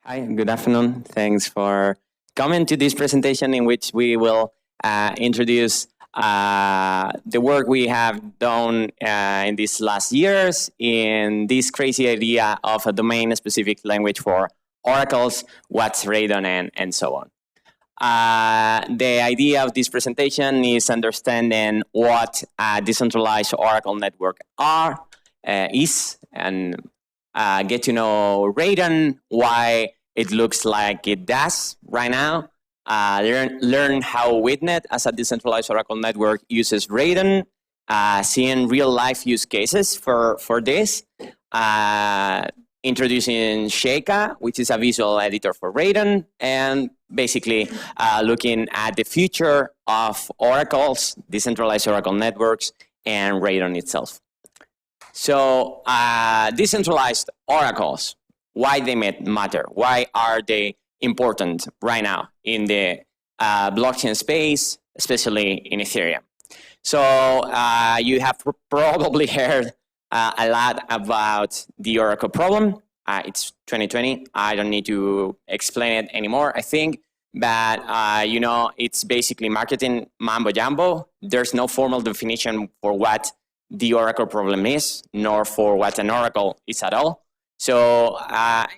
Hi, good afternoon. Thanks for coming to this presentation in which we will introduce the work we have done in these last years in this crazy idea of a domain-specific language for oracles, what's RADON, and so on. The idea of this presentation is understanding what a decentralized Oracle network is, and get to know RADON, why it looks like it does right now. Learn how Witnet, as a decentralized Oracle network, uses RADON, seeing real-life use cases for this. Introducing Sheikah, which is a visual editor for RADON, and basically looking at the future of oracles, decentralized Oracle networks, and RADON itself. So decentralized oracles, why they matter? Why are they important right now in the blockchain space, especially in Ethereum? So you have probably heard a lot about the Oracle problem. It's 2020. I don't need to explain it anymore, I think. But, you know, it's basically marketing mambo jumbo. There's no formal definition for what the Oracle problem is, nor for what an Oracle is at all. So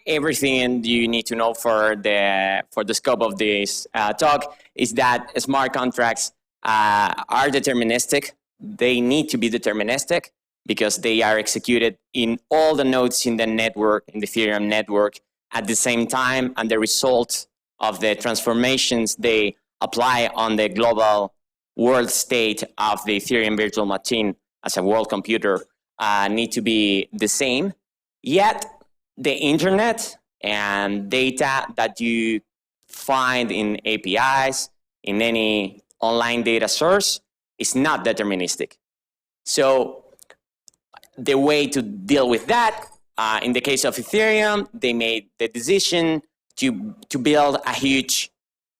everything you need to know for the scope of this talk is that smart contracts are deterministic. They need to be deterministic because they are executed in all the nodes in the network, in the Ethereum network, at the same time, and the result of the transformations they apply on the global world state of the Ethereum virtual machine as a world computer need to be the same. Yet the internet and data that you find in APIs, in any online data source, is not deterministic. So the way to deal with that, in the case of Ethereum, they made the decision to build a huge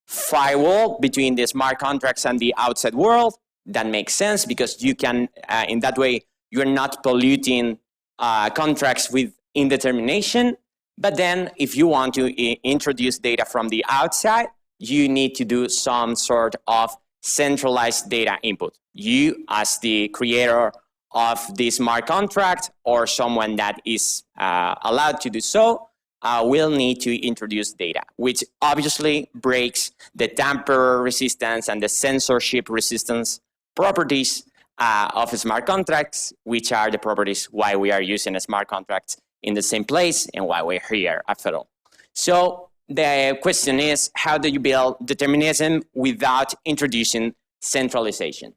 firewall between the smart contracts and the outside world. That makes sense because you can, in that way, you're not polluting contracts with indetermination. But then if you want to introduce data from the outside, you need to do some sort of centralized data input. You, as the creator of the smart contract or someone that is allowed to do so, will need to introduce data, which obviously breaks the tamper resistance and the censorship resistance properties of smart contracts, which are the properties why we are using smart contracts in the same place and why we're here after all. So the question is, how do you build determinism without introducing centralization?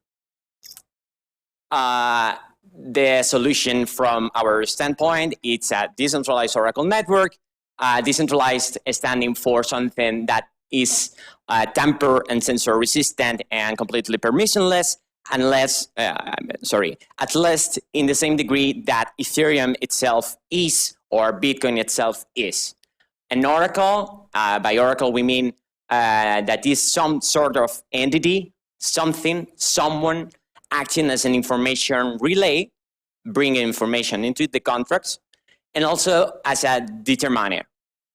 The solution from our standpoint, it's a decentralized Oracle network, decentralized standing for something that is tamper and censor resistant and completely permissionless, unless, at least in the same degree that Ethereum itself is or Bitcoin itself is. An Oracle, by Oracle we mean that is some sort of entity, something, someone acting as an information relay, bringing information into the contracts, and also as a determiner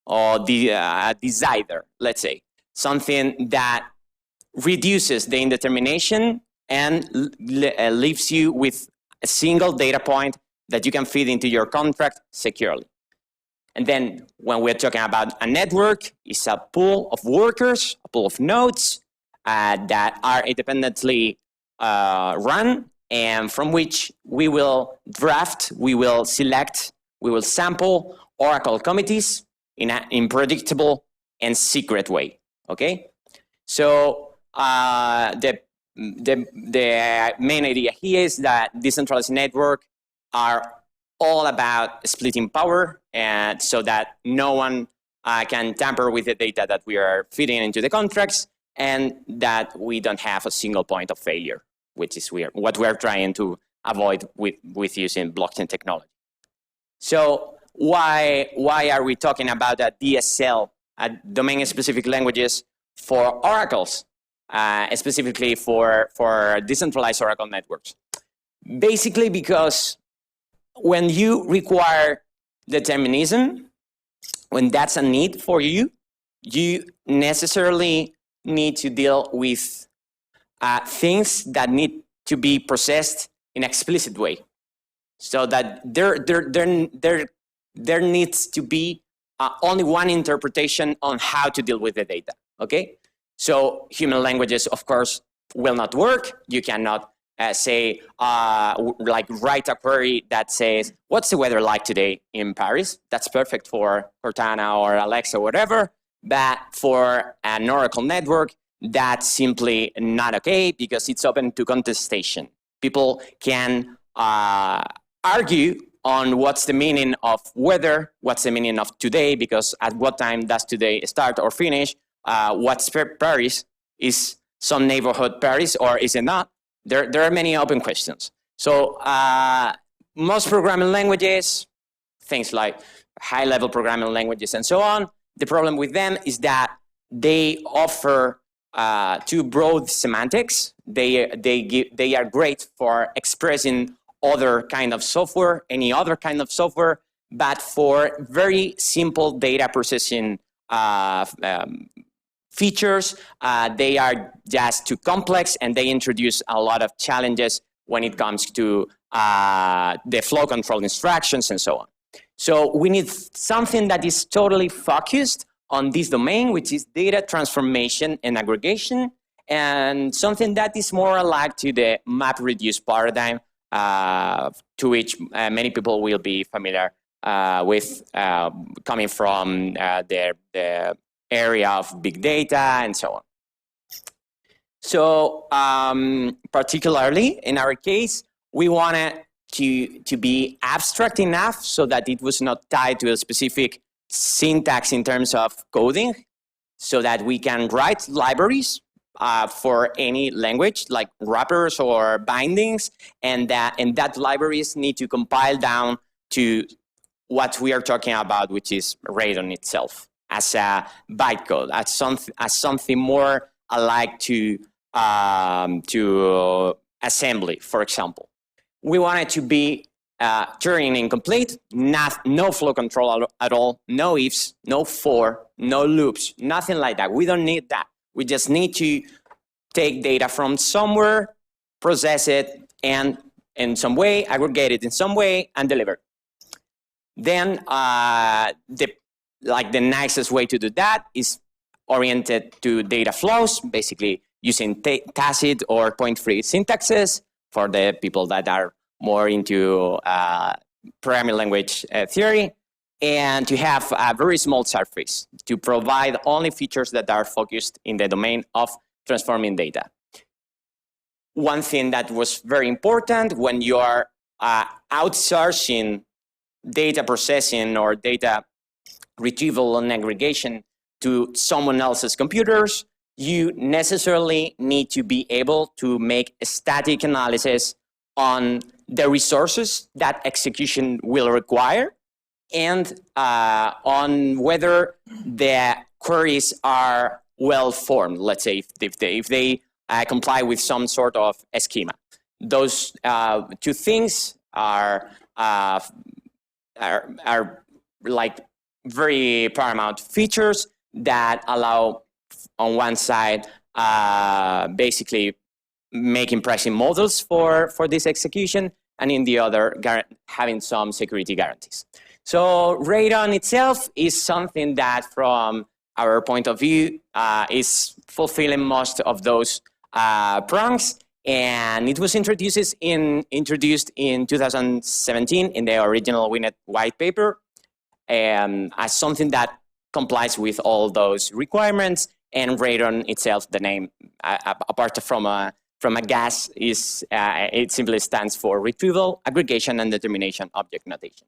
or a decider, let's say, something that reduces the indetermination and leaves you with a single data point that you can feed into your contract securely. And then when we're talking about a network, it's a pool of workers, a pool of nodes that are independently run, and from which we will draft, we will select, we will sample Oracle committees in an predictable and secret way, okay? So the main idea here is that decentralized networks are all about splitting power, and so that no one can tamper with the data that we are feeding into the contracts, and that we don't have a single point of failure, which is what we're trying to avoid with using blockchain technology. So why are we talking about a DSL, domain-specific languages for oracles, specifically for decentralized Oracle networks? Basically because when you require determinism, when that's a need for you, you necessarily need to deal with things that need to be processed in an explicit way. So that there needs to be only one interpretation on how to deal with the data, okay? So human languages, of course, will not work. You cannot say, like write a query that says, what's the weather like today in Paris? That's perfect for Cortana or Alexa or whatever. But for an Oracle network, that's simply not okay because it's open to contestation. People can argue on what's the meaning of weather, what's the meaning of today, because at what time does today start or finish, what's Paris, is some neighborhood Paris or is it not? There are many open questions. So most programming languages, things like high-level programming languages and so on, the problem with them is that they offer too broad semantics. They are great for expressing other kind of software, any other kind of software, but for very simple data processing features, they are just too complex and they introduce a lot of challenges when it comes to the flow control instructions and so on. So we need something that is totally focused on this domain, which is data transformation and aggregation, and something that is more alike to the MapReduce paradigm, to which many people will be familiar with, coming from the area of big data and so on. So particularly in our case, we wanted to be abstract enough so that it was not tied to a specific syntax in terms of coding, so that we can write libraries for any language, like wrappers or bindings, and that libraries need to compile down to what we are talking about, which is RADON itself, as a bytecode, as something more alike to assembly, for example. We want it to be Turing incomplete, no flow control at all, no ifs, no for, no loops, nothing like that. We don't need that. We just need to take data from somewhere, process it, and in some way, aggregate it in some way, and deliver. Then the nicest way to do that is oriented to data flows, basically using tacit or point-free syntaxes for the people that are more into programming language theory, and to have a very small surface to provide only features that are focused in the domain of transforming data. One thing that was very important when you are outsourcing data processing or data retrieval and aggregation to someone else's computers, you necessarily need to be able to make a static analysis on the resources that execution will require, and on whether the queries are well formed. Let's say if they comply with some sort of schema. Those two things are like very paramount features that allow, on one side, basically making pricing models for this execution, and in the other, having some security guarantees. So RADON itself is something that, from our point of view, is fulfilling most of those prongs, and it was introduced in 2017 in the original WINET white paper, as something that complies with all those requirements. And RADON itself, the name, apart from a GAS, is it simply stands for Retrieval, Aggregation, and Determination Object Notation.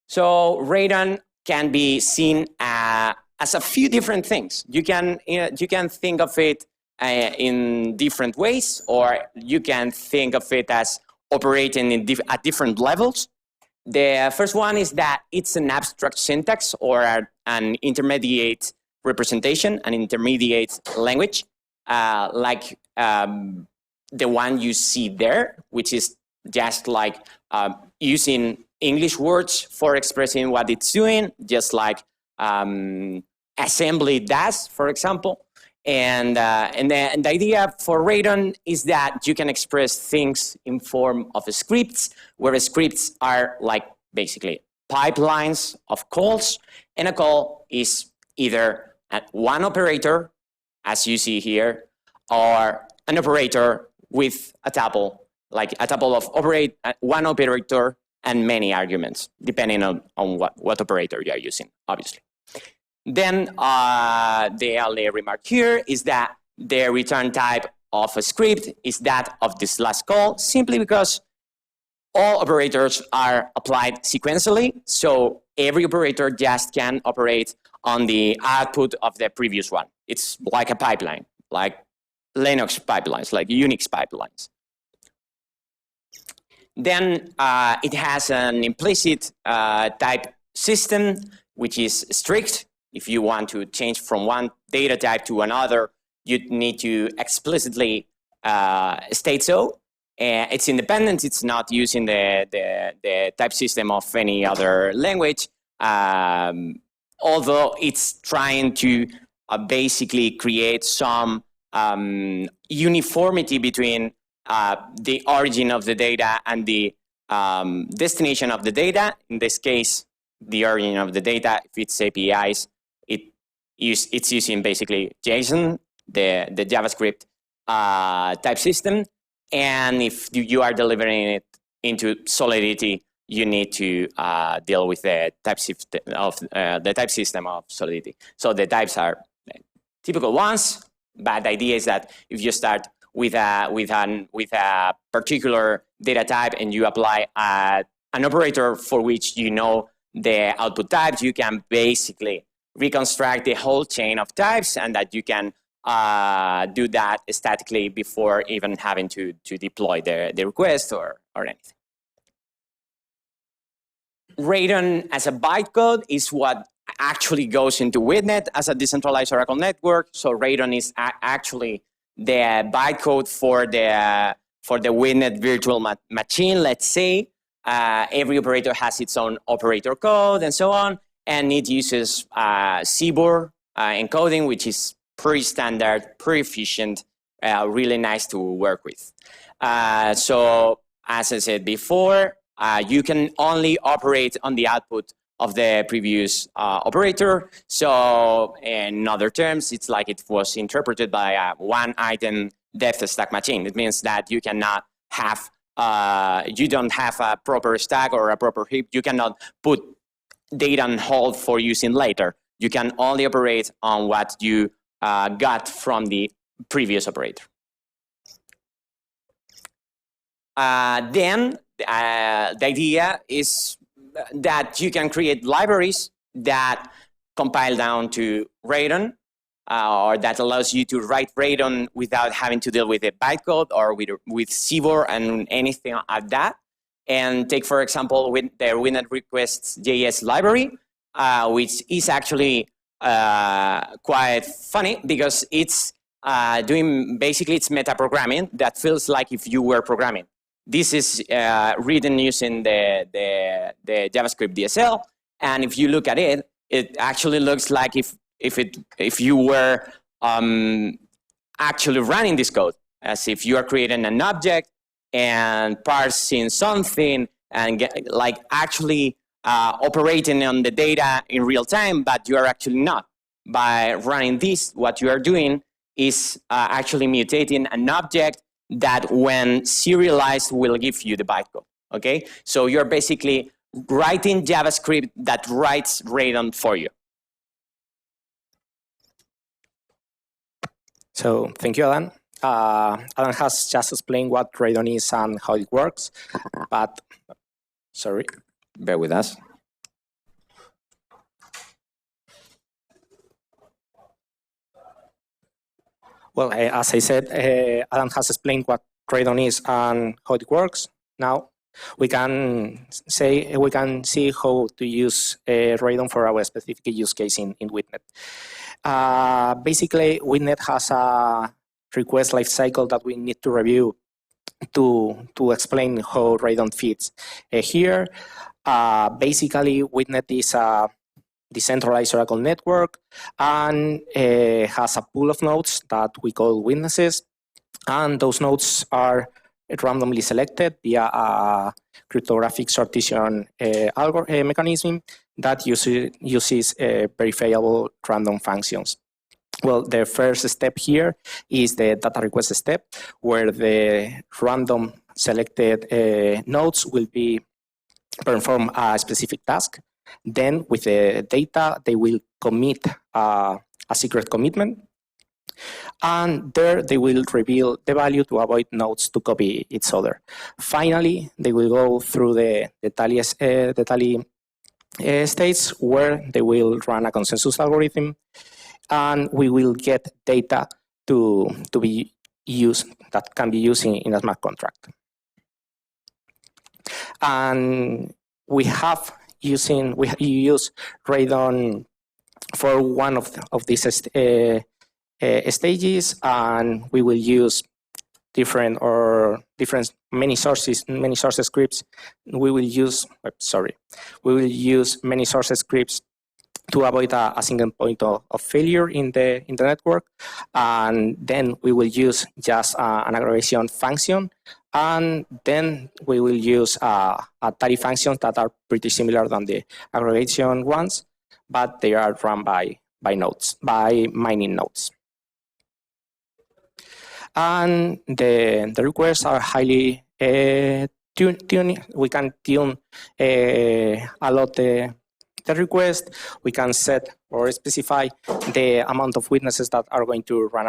So RADON can be seen as a few different things. You can think of it in different ways, or you can think of it as operating at different levels. The first one is that it's an abstract syntax or an intermediate representation, an intermediate language, like the one you see there, which is just like using English words for expressing what it's doing, just like assembly does, for example. And the idea for RADON is that you can express things in form of scripts, where scripts are like basically pipelines of calls, and a call is either one operator, as you see here, or an operator with a tuple, like a tuple of one operator and many arguments, depending on what operator you are using, obviously. Then the only remark here is that the return type of a script is that of this last call, simply because all operators are applied sequentially, so every operator just can operate on the output of the previous one. It's like a pipeline, like Linux pipelines, like Unix pipelines. Then it has an implicit type system, which is strict. If you want to change from one data type to another, you need to explicitly state so. It's independent. It's not using the type system of any other language, although it's trying to basically create some uniformity between the origin of the data and the destination of the data. In this case, the origin of the data, if it's APIs, it's using basically JSON, the JavaScript type system. And if you are delivering it into Solidity, you need to deal with the type system of Solidity. So the types are typical ones, but the idea is that if you start with a particular data type and you apply an operator for which you know the output types, you can basically reconstruct the whole chain of types, and that you can do that statically before even having to deploy the request or anything. RADON as a bytecode is what actually goes into WithNet as a decentralized Oracle network. So RADON is actually the bytecode for the WithNet virtual machine, let's say. Every operator has its own operator code and so on, and it uses CBOR encoding, which is pretty standard, pretty efficient, really nice to work with. So as I said before, you can only operate on the output of the previous operator. So in other terms, it's like it was interpreted by a one-item depth stack machine. It means that you cannot have, you don't have a proper stack or a proper heap. You cannot put data on hold for using later. You can only operate on what you got from the previous operator. Then the idea is that you can create libraries that compile down to RADON, or that allows you to write RADON without having to deal with a bytecode or with CBOR and anything like that. And take, for example, with the WithNet requests.js library, which is actually quite funny because it's doing basically it's meta-programming that feels like if you were programming. This is written using the JavaScript DSL, and if you look at it, it actually looks like if you were actually running this code, as if you are creating an object and parsing something and actually operating on the data in real time, but you are actually not. By running this, what you are doing is actually mutating an object that when serialized will give you the bytecode, okay? So you're basically writing JavaScript that writes RADON for you. So thank you, Adán. Adán has just explained what RADON is and how it works, but sorry. Bear with us. Well, as I said, Adán has explained what RADON is and how it works. Now we can see how to use RADON for our specific use case in WithNet. Basically, WithNet has a request lifecycle that we need to review to explain how RADON fits. Here, basically, WithNet is a decentralized Oracle network and has a pool of nodes that we call witnesses. And those nodes are randomly selected via a cryptographic sortition mechanism that uses verifiable random functions. Well, the first step here is the data request step, where the random selected nodes will perform a specific task. Then with the data, they will commit a secret commitment. And there they will reveal the value to avoid nodes to copy each other. Finally, they will go through the tally states where they will run a consensus algorithm, and we will get data to be used that can be used in a smart contract. And we use RADON for one of these stages, and we will use many source scripts. We will use many source scripts to avoid a single point of failure in the network, and then we will use just an aggregation function, and then we will use a tally functions that are pretty similar than the aggregation ones, but they are run by mining nodes. And the requests are highly tuned. We can tune a lot the request. We can set or specify the amount of witnesses that are going to run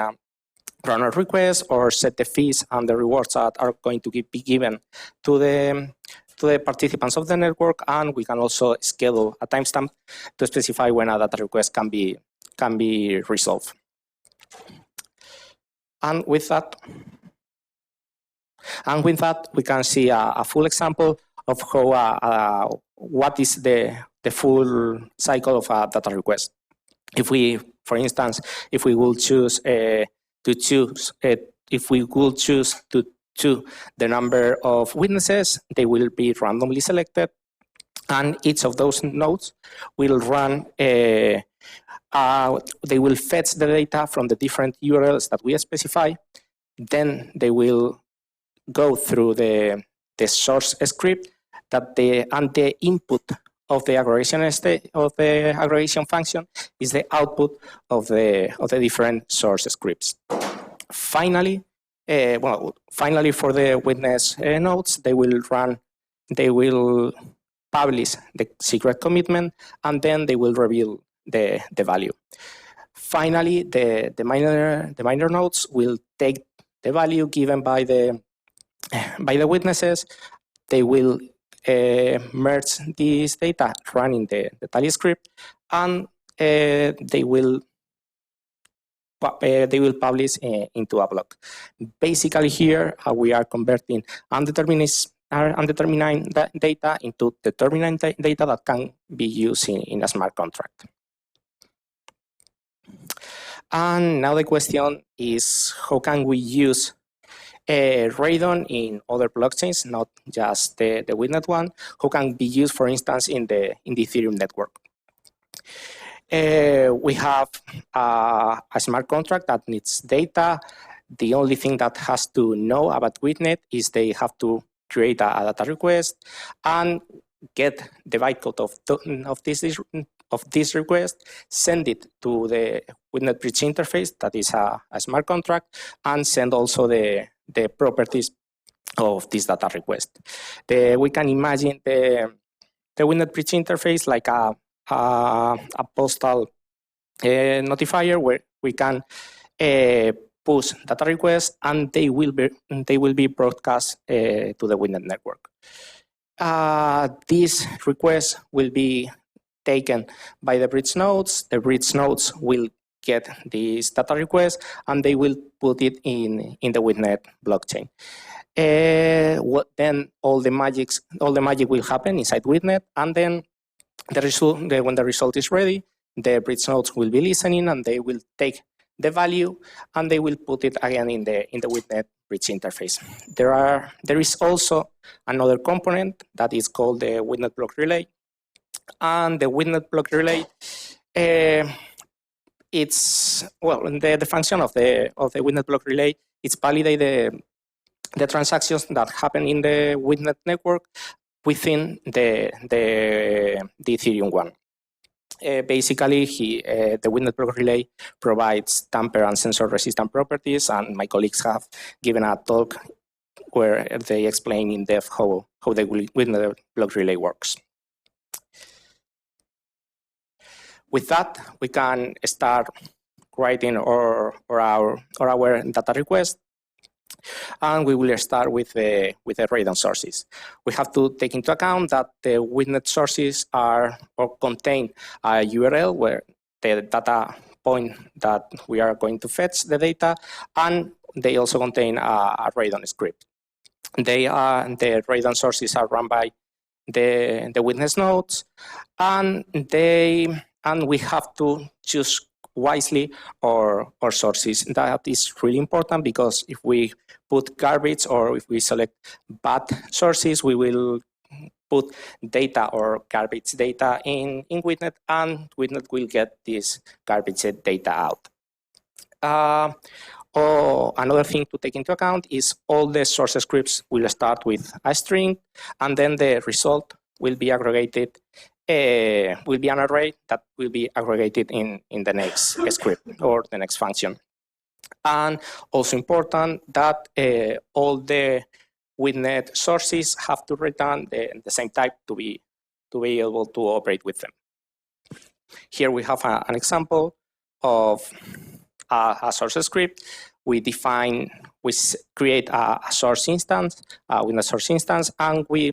a request, or set the fees and the rewards that are going to be given to the participants of the network. And we can also schedule a timestamp to specify when a data request can be resolved. And with that, we can see a full example of how what is the full cycle of a data request. If we, for instance, if we will choose the number of witnesses, they will be randomly selected, and each of those nodes will run they will fetch the data from the different URLs that we specify. Then they will go through the source script and the input of the aggregation function is the output of the different source scripts. Finally, for the witness nodes, they will publish the secret commitment, and then they will reveal the value. Finally, the miner nodes will take the value given by the witnesses. They will merge this data running the tally script, and they will publish into a block. Basically, here we are converting undetermined data into determined data that can be used in a smart contract. And now the question is, how can we use RADON in other blockchains, not just the Witnet one? How can be used, for instance, in the Ethereum network? We have a smart contract that needs data. The only thing that has to know about Witnet is they have to create a data request and get the bytecode of this request, send it to the Witnet bridge interface, that is a smart contract, and send also the properties of this data request. We can imagine the Witnet bridge interface like a postal notifier where we can push data requests, and they will be broadcast to the Witnet network. These requests will be taken by the bridge nodes. The bridge nodes will get this data request, and they will put it in the Witnet blockchain. Then all the magic will happen inside Witnet, and then when the result is ready, the bridge nodes will be listening, and they will take the value, and they will put it again in the Witnet bridge interface. There is also another component that is called the Witnet block relay, And the witness block relay, it's, well, the function of the witness block relay, it's validate the transactions that happen in the witness network within the Ethereum one. Basically, the witness block relay provides tamper and sensor resistant properties, and my colleagues have given a talk where they explain in depth how the witness block relay works. With that, we can start writing our data request, and we will start with the RADON sources. We have to take into account that the witness sources are or contain a URL where the data point that we are going to fetch the data, and they also contain a RADON script. The RADON sources are run by the witness nodes, and we have to choose wisely our sources. That is really important, because if we put garbage or if we select bad sources, we will put data or garbage data in Witnet, and Witnet will get this garbage data out. Another thing to take into account is all the source scripts will start with a string, and then the result will be aggregated, will be an array that will be aggregated in the next script or the next function. And also important that all the Witnet sources have to return the same type to be able to operate with them. Here we have an example of a source script. We create a source instance, a Witnet source instance, and we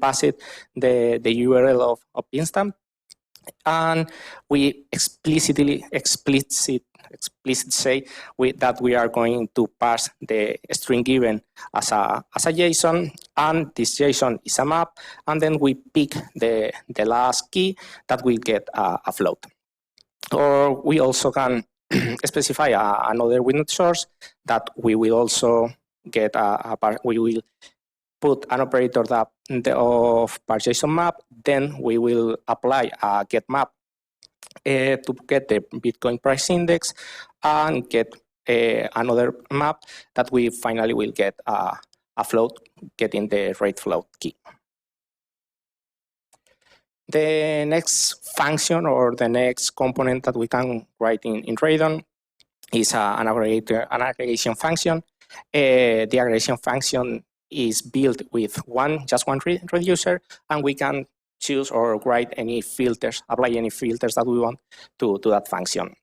pass it the URL of instance, and we explicitly say that we are going to pass the string given as a JSON, and this JSON is a map, and then we pick the last key that will get a float. Or we also can specify another Witnet source that we will also get we will put an operator of parJSON map, then we will apply a get map to get the Bitcoin price index, and get another map that we finally will get a float, getting the rate float key. The next function or the next component that we can write in RADON is an aggregation function. The aggregation function is built with just one reducer, and we can choose or write any filters, apply any filters that we want to that function.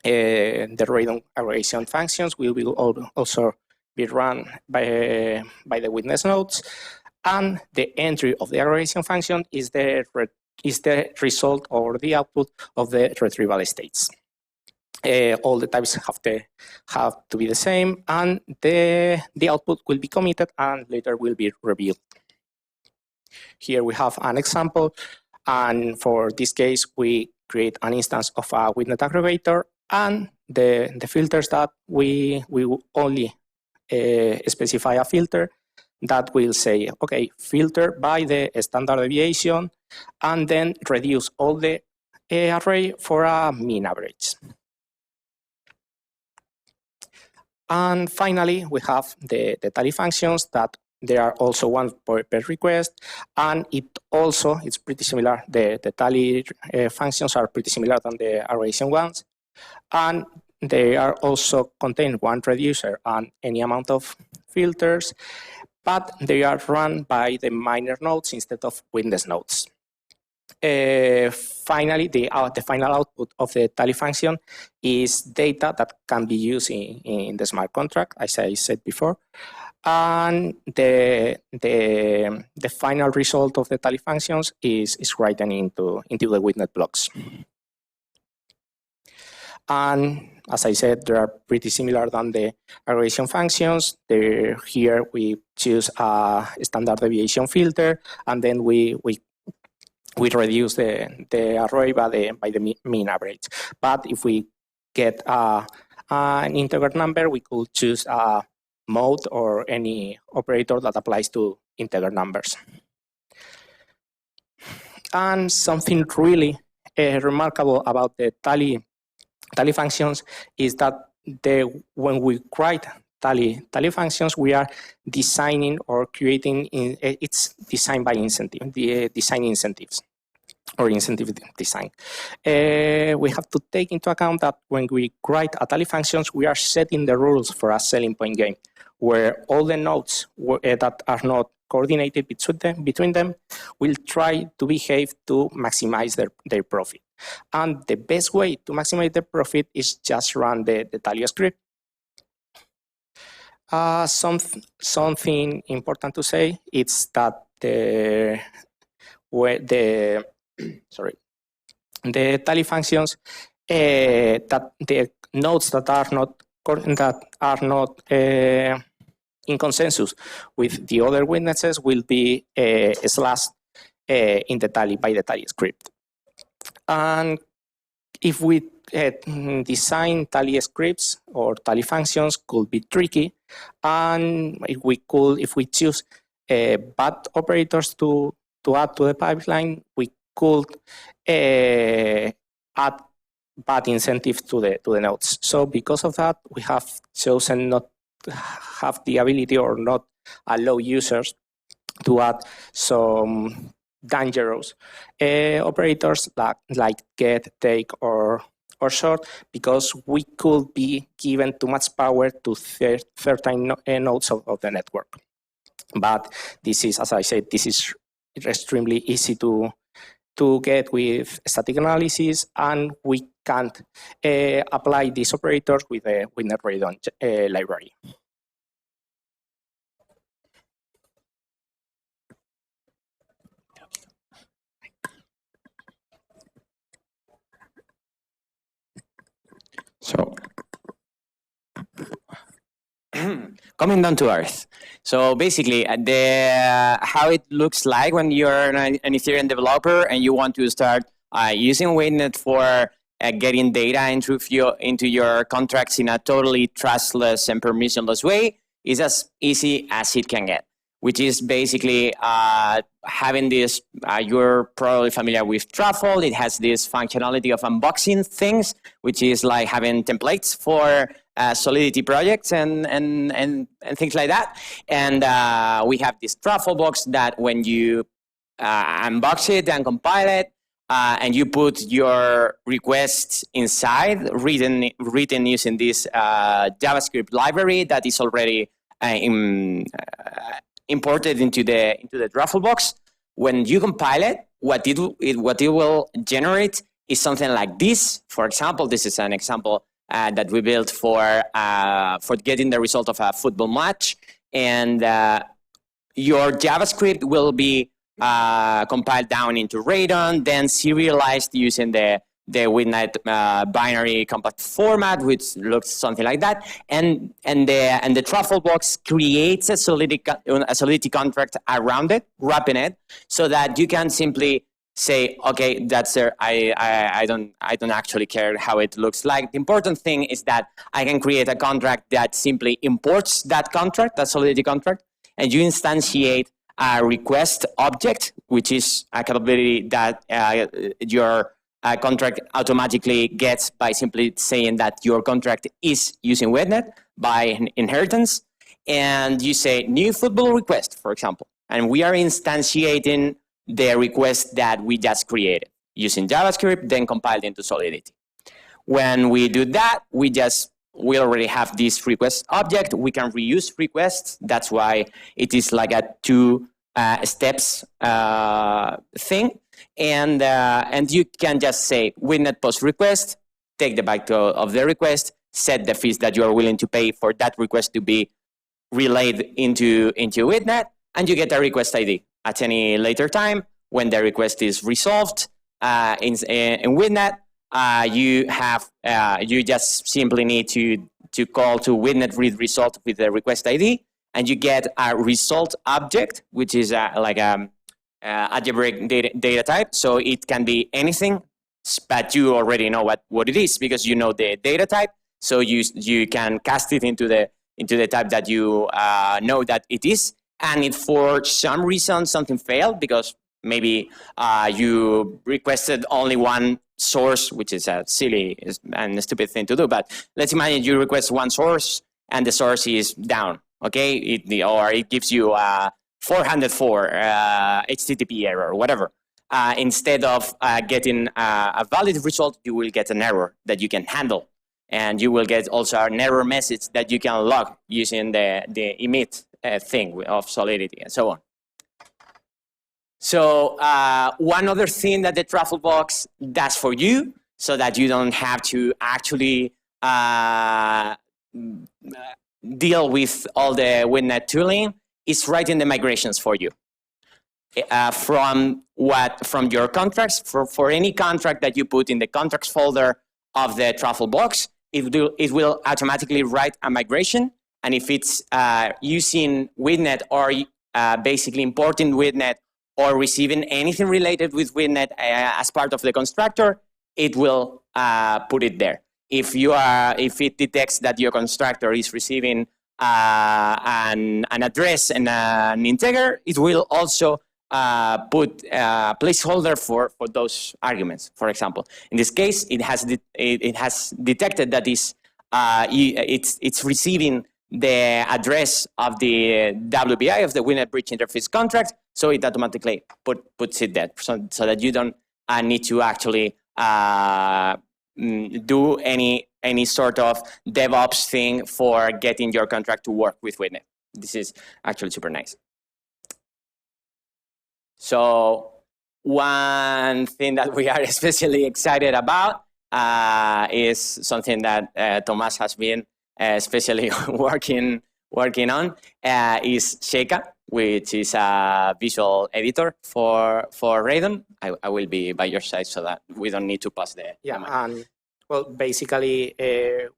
The RADON aggregation functions will also be run by the witness nodes, and the entry of the aggregation function is the result or the output of the retrieval states. All the types have to be the same, and the output will be committed and later will be revealed. Here we have an example, and for this case, we create an instance of a Witnet aggregator, and the filters that we will only specify a filter that will say, okay, filter by the standard deviation, and then reduce all the array for a mean average. And finally, we have the tally functions that there are also one per request, and it's pretty similar. The tally functions are pretty similar than the aggregation ones, and they are also contain one reducer and any amount of filters, but they are run by the miner nodes instead of witness nodes. Finally, the final output of the tally function is data that can be used in the smart contract, as I said before. And the final result of the tally functions is written into the Witnet blocks. And as I said, they are pretty similar than the aggregation functions. Here we choose a standard deviation filter, and then we reduce the array by the mean average. But if we get an integer number, we could choose a mode or any operator that applies to integer numbers. And something really remarkable about the tally functions is that when we write tally functions, we are designing or creating, it's designed by incentive, the design incentives or incentive design. We have to take into account that when we write a tally functions, we are setting the rules for a selling point game, where all the nodes that are not coordinated between them will try to behave to maximize their profit. And the best way to maximize the profit is just run the tally script. Something important to say is that the tally functions, that the nodes that are not in consensus with the other witnesses will be slashed in the tally by the tally script. And if we design tally scripts or tally functions, could be tricky, and if we choose bad operators to add to the pipeline, we could add bad incentives to the nodes. So because of that, we have chosen not to have the ability or not allow users to add some dangerous operators like get, take, or short, because we could be given too much power to certain nodes of the network. But this is, as I said, this is extremely easy to get with static analysis, and we can't apply these operators with the RADON library. So, coming down to earth. So basically, how it looks like when you're an Ethereum developer and you want to start using WaitNet for getting data into your contracts in a totally trustless and permissionless way is as easy as it can get, which is basically having this, you're probably familiar with Truffle. It has this functionality of unboxing things, which is like having templates for Solidity projects and things like that. And we have this Truffle box that when you unbox it and compile it, and you put your requests inside, written using this JavaScript library that is already imported into the Truffle box. When you compile it, what it will generate is something like this. For example, this is an example that we built for getting the result of a football match, and your JavaScript will be compiled down into RADON, then serialized using the WaitNet binary compact format, which looks something like that, and the Truffle box creates a Solidity contract around it, wrapping it, so that you can simply say, okay, that's there. I don't actually care how it looks like. The important thing is that I can create a contract that simply imports that contract, that Solidity contract, and you instantiate a request object, which is a capability that your contract automatically gets by simply saying that your contract is using WaitNet by inheritance. And you say new football request, for example, and we are instantiating the request that we just created using JavaScript, then compiled into Solidity. When we do that, we already have this request object. We can reuse requests. That's why it is like a two steps thing. And you can just say WaitNet post request, take the byte of the request, set the fees that you are willing to pay for that request to be relayed into WaitNet, and you get a request ID at any later time. When the request is resolved in WaitNet, you just simply need to call to WaitNet read result with the request ID, and you get a result object, which is like a algebraic data type. So it can be anything, but you already know what it is because you know the data type. So you can cast it into the type that you know that it is. And if for some reason something failed, because Maybe you requested only one source, which is a silly and stupid thing to do. But let's imagine you request one source and the source is down, okay? Or it gives you 404 HTTP error, whatever. Instead of getting a valid result, you will get an error that you can handle. And you will get also an error message that you can log using the emit thing of Solidity and so on. So one other thing that the Truffle box does for you, so that you don't have to actually deal with all the WinNet tooling, is writing the migrations for you. From your contracts, for any contract that you put in the contracts folder of the Truffle box, it will automatically write a migration. And if it's using WinNet or basically importing WinNet or receiving anything related with WinNet as part of the constructor, it will put it there. If it detects that your constructor is receiving an address and an integer, it will also put a placeholder for those arguments. For example, in this case, it has detected that it's receiving the address of the WBI of the WinNet Bridge Interface contract, so it automatically puts it there, so that you don't need to actually do any sort of DevOps thing for getting your contract to work with WinNet. This is actually super nice. So one thing that we are especially excited about is something that Thomas has been especially working on, is Sheikah, which is a visual editor for RADON. I will be by your side so that we don't need to pass the mic. And well, basically,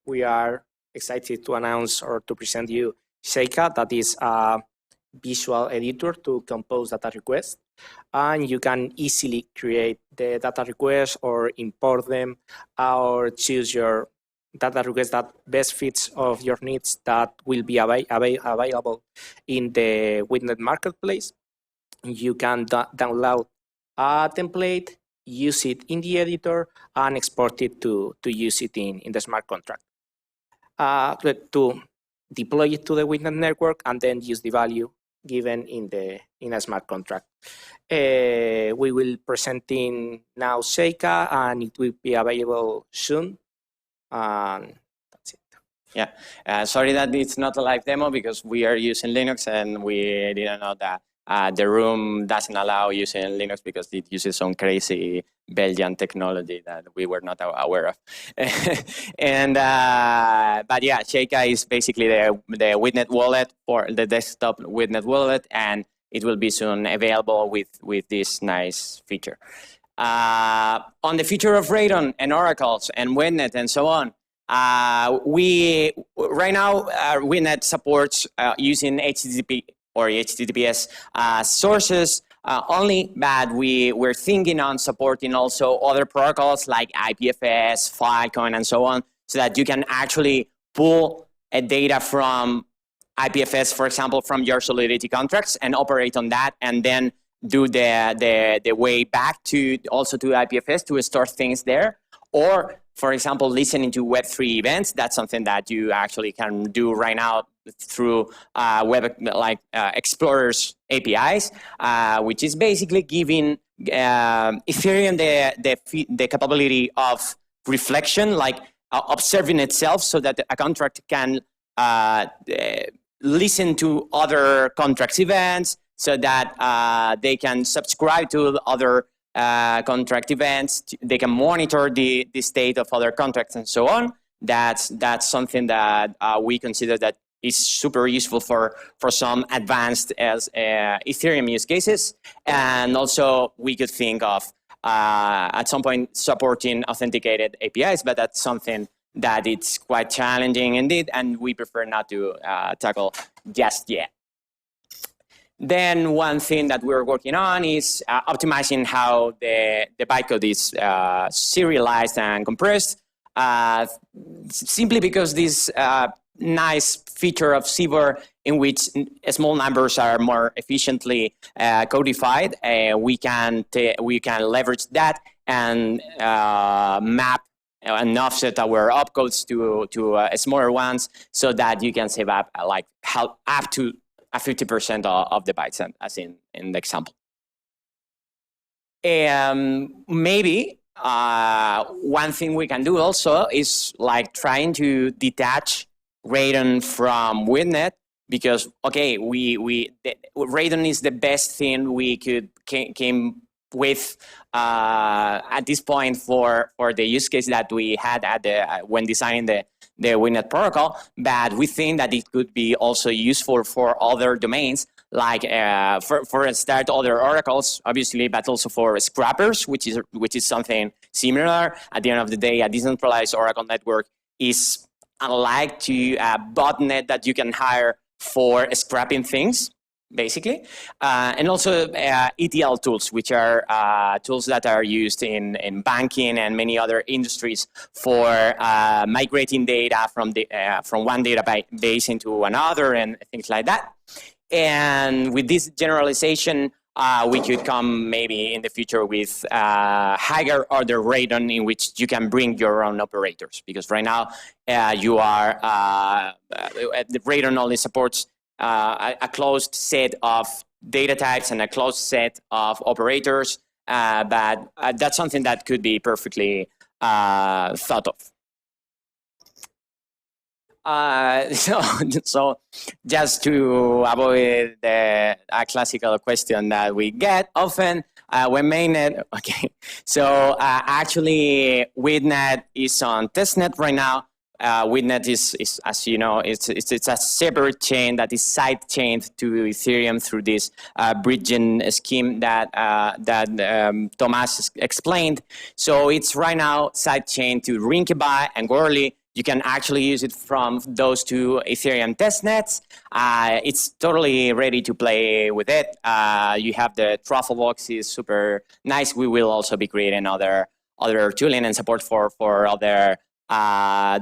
we are excited to announce or to present you Sheikah, that is a visual editor to compose data requests. And you can easily create the data requests or import them or choose your data request that best fits of your needs that will be available in the WinNet marketplace. You can download a template, use it in the editor, and export it to use it in the smart contract. To deploy it to the WinNet network and then use the value given in a smart contract. We will presenting now Sheikah, and it will be available soon. And that's it. Yeah, sorry that it's not a live demo because we are using Linux and we didn't know that the room doesn't allow using Linux because it uses some crazy Belgian technology that we were not aware of. And but yeah, Sheikah is basically the WinNet wallet, for the desktop WinNet wallet, and it will be soon available with this nice feature. On the future of RADON and oracles and WinNet and so on, we right now WinNet supports using HTTP or HTTPS sources only, but we're thinking on supporting also other protocols like IPFS, Filecoin, and so on, so that you can actually pull data from IPFS, for example, from your Solidity contracts and operate on that, and then do the way back to also to IPFS to store things there. Or, for example, listening to Web3 events. That's something that you actually can do right now through Explorer's APIs, which is basically giving Ethereum the capability of reflection, like observing itself, so that a contract can listen to other contracts events, so that they can subscribe to other contract events. They can monitor the state of other contracts and so on. That's something that we consider that is super useful for some advanced as Ethereum use cases. And also we could think of at some point supporting authenticated APIs, but that's something that it's quite challenging indeed, and we prefer not to tackle just yet. Then one thing that we're working on is optimizing how the bytecode is serialized and compressed, simply because this nice feature of CBOR in which small numbers are more efficiently codified. We can leverage that and map and offset our opcodes to smaller ones, so that you can save up like up to 50% of the bytes, as in the example. Maybe one thing we can do also is like trying to detach RADON from WITNET, because RADON is the best thing we came with at this point for the use case that we had when designing the WITNET protocol. But we think that it could be also useful for other domains, like for a start, other oracles, obviously, but also for scrappers, which is something similar. At the end of the day, a decentralized Oracle network is alike to a botnet that you can hire for scrapping things, basically. And also ETL tools, which are tools that are used in banking and many other industries for migrating data from one database into another and things like that. And with this generalization, we could come maybe in the future with higher order RADON in which you can bring your own operators. Because right now, the RADON only supports a closed set of data types and a closed set of operators, but that's something that could be perfectly thought of. So just to avoid a classical question that we get often when mainnet, okay. So actually, WITNET is on testnet right now. WITNET is, as you know, it's a separate chain that is side chained to Ethereum through this bridging scheme that Thomas explained. So it's right now side chained to Rinkeby and Goerli. You can actually use it from those two Ethereum testnets. It's totally ready to play with it. You have the truffle box, is super nice. We will also be creating other tooling and support for other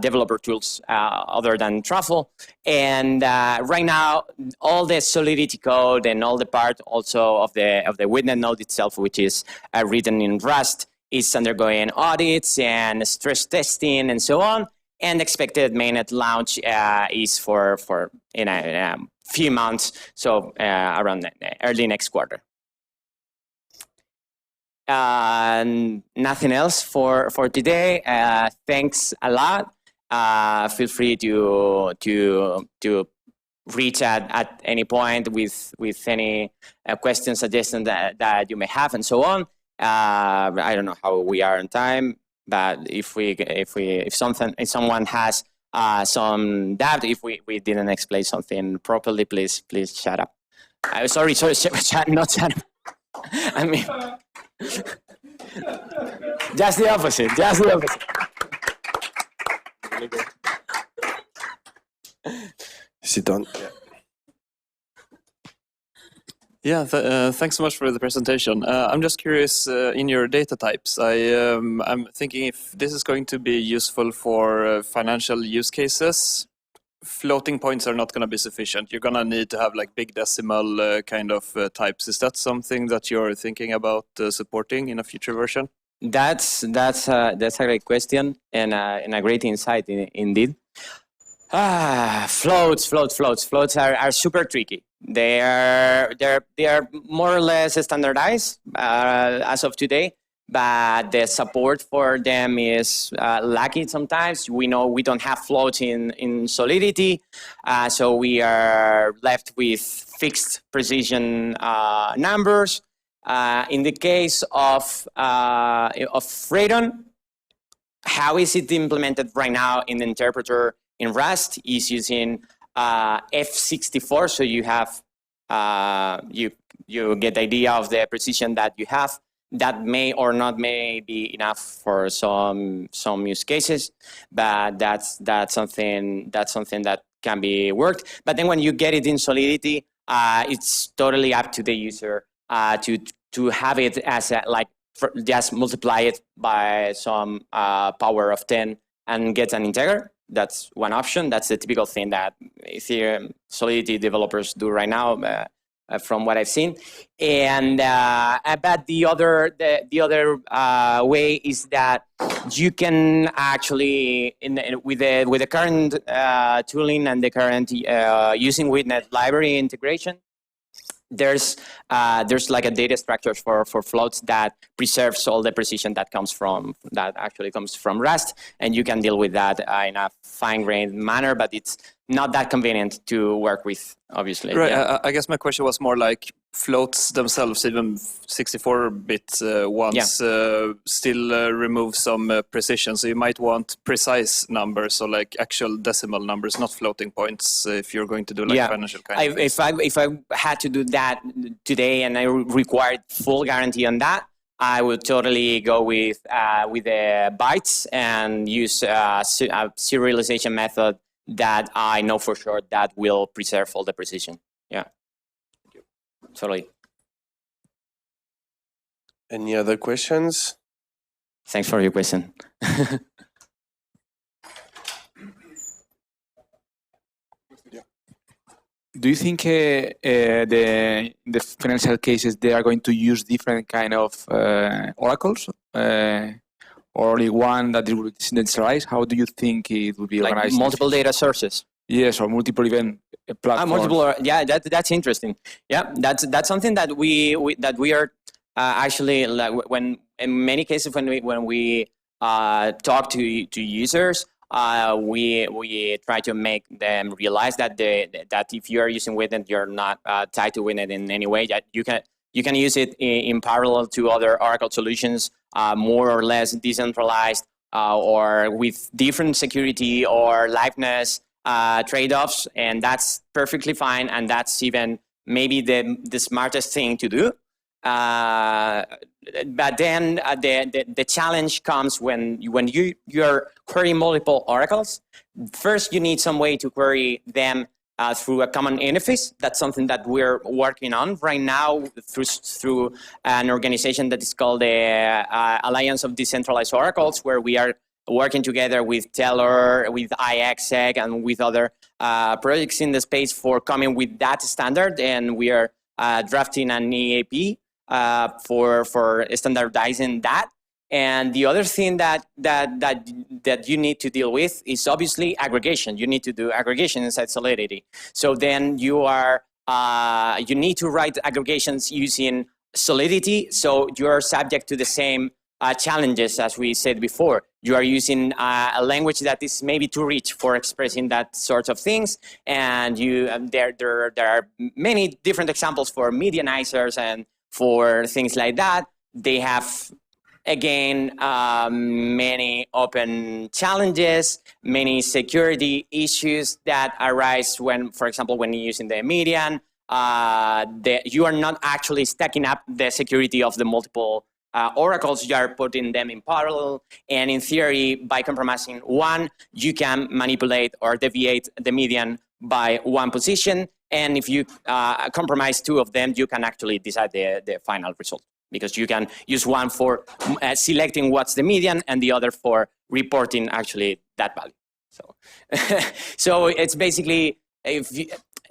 developer tools other than Truffle. And right now, all the Solidity code and all the part also of the WITNET node itself, which is written in Rust, is undergoing audits and stress testing and so on. And expected mainnet launch is for in a few months, so around early next quarter. Nothing else for today. Thanks a lot. Feel free to reach at any point with any questions, suggestions that you may have, and so on. I don't know how we are on time, but if someone has some doubt, if we didn't explain something properly, please shut up. Sorry, not shut up. I mean, just the opposite. Sit down. Yeah, thanks so much for the presentation. I'm just curious, in your data types, I'm thinking if this is going to be useful for financial use cases. Floating points are not going to be sufficient. You're going to need to have like big decimal kind of types. Is that something that you're thinking about supporting in a future version? That's a great question and a great insight indeed. Floats are super tricky. They are more or less standardized as of today, but the support for them is lacking sometimes. We know we don't have floats in Solidity, so we are left with fixed precision numbers. In the case of RADON, how is it implemented right now in the interpreter in Rust is using F64, so you have you get the idea of the precision that you have. That may or not may be enough for some use cases, but that's something that can be worked. But then when you get it in Solidity, it's totally up to the user to have it as just multiply it by some power of 10 and get an integer. That's one option. That's the typical thing that Ethereum Solidity developers do right now, from what I've seen. And but the other way is that you can actually, with the current tooling and the current using Witnet library integration, there's like a data structure for floats that preserves all the precision that actually comes from Rust, and you can deal with that in a fine-grained manner, but it's not that convenient to work with, obviously. Right. Yeah. I guess my question was more like floats themselves, even 64-bit ones, still remove some precision. So you might want precise numbers, so like actual decimal numbers, not floating points, if you're going to do like financial kind of things. If I had to do that today and I required full guarantee on that, I would totally go with the bytes and use a serialization method that I know for sure that will preserve all the precision. Yeah, totally. Any other questions? Thanks for your question. Do you think the financial cases they are going to use different kind of oracles, or only one that it will be decentralized? How do you think it will be Like organized? multiple data sources. Yes, or multiple event platforms. That's interesting. Yeah, that's something that we are actually, like, when in many cases when we talk to users. We try to make them realize that that if you are using Witnet, you're not tied to Witnet in any way. That you can use it in parallel to other Oracle solutions, more or less decentralized, or with different security or liveness trade-offs, and that's perfectly fine. And that's even maybe the smartest thing to do. But then the challenge comes when you're querying multiple oracles. First, you need some way to query them through a common interface. That's something that we're working on right now through an organization that is called the Alliance of Decentralized Oracles, where we are working together with Teller, with EthCC, and with other projects in the space for coming with that standard. And we are drafting an EAP for standardizing that. And the other thing that you need to deal with is obviously aggregation. You need to do aggregation inside Solidity. So then you need to write aggregations using Solidity. So you are subject to the same challenges as we said before. You are using a language that is maybe too rich for expressing that sort of things. And there are many different examples for medianizers and for things like that. They have, again, many open challenges, many security issues that arise when, for example, when you're using the median, you are not actually stacking up the security of the multiple oracles. You are putting them in parallel. And in theory, by compromising one, you can manipulate or deviate the median by one position. And if you compromise two of them, you can actually decide the final result, because you can use one for selecting what's the median and the other for reporting actually that value. So, so it's basically,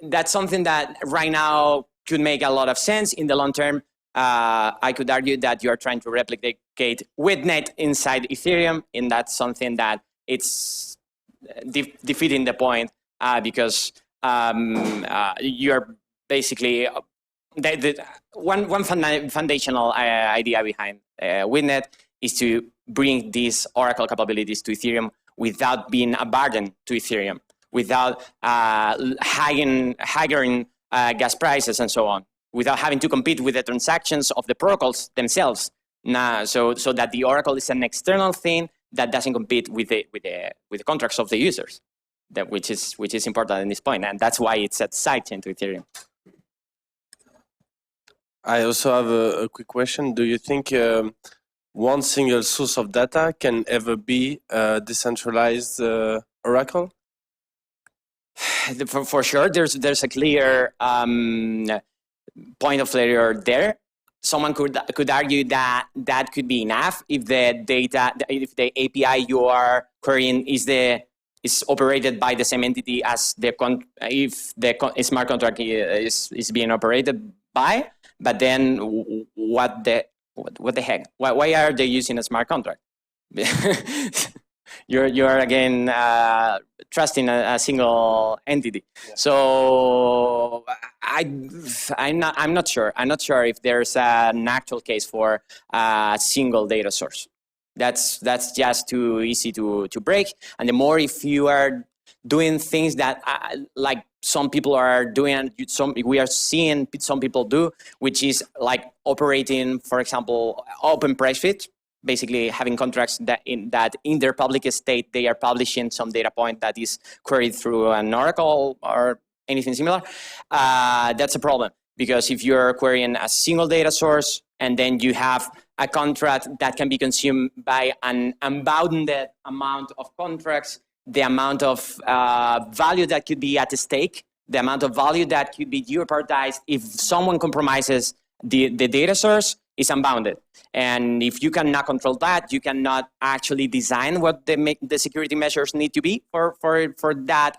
that's something that right now could make a lot of sense. In the long term, I could argue that you're trying to replicate Witnet inside Ethereum, and that's something that it's defeating the point, because you're basically one foundational idea behind Witnet is to bring these Oracle capabilities to Ethereum without being a burden to Ethereum, without hiring gas prices and so on, without having to compete with the transactions of the protocols themselves. So that the Oracle is an external thing that doesn't compete with the contracts of the users. Which is important at this point, and that's why it's a sidechain to Ethereum. I also have a quick question. Do you think one single source of data can ever be a decentralized oracle? For sure, there's a clear point of failure there. Someone could argue that could be enough if the API you are querying is the is operated by the same entity as if the smart contract is being operated by. But then what the heck? Why are they using a smart contract? You're again trusting a single entity. Yeah. So I'm not sure. I'm not sure if there's an actual case for a single data source. That's just too easy to break. And the more if you are doing things that like some people are doing, we are seeing some people do, which is like operating, for example, open price fit. Basically having contracts that in their public state, they are publishing some data point that is queried through an Oracle or anything similar. That's a problem, because if you're querying a single data source and then you have a contract that can be consumed by an unbounded amount of contracts, the amount of value that could be at stake, the amount of value that could be jeopardized if someone compromises the data source is unbounded. And if you cannot control that, you cannot actually design what the security measures need to be for that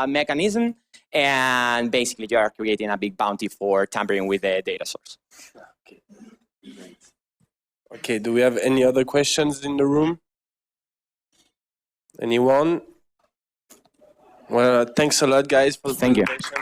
mechanism. And basically, you are creating a big bounty for tampering with the data source. Okay. Okay, do we have any other questions in the room? Anyone? Well, thanks a lot, guys, for the presentation.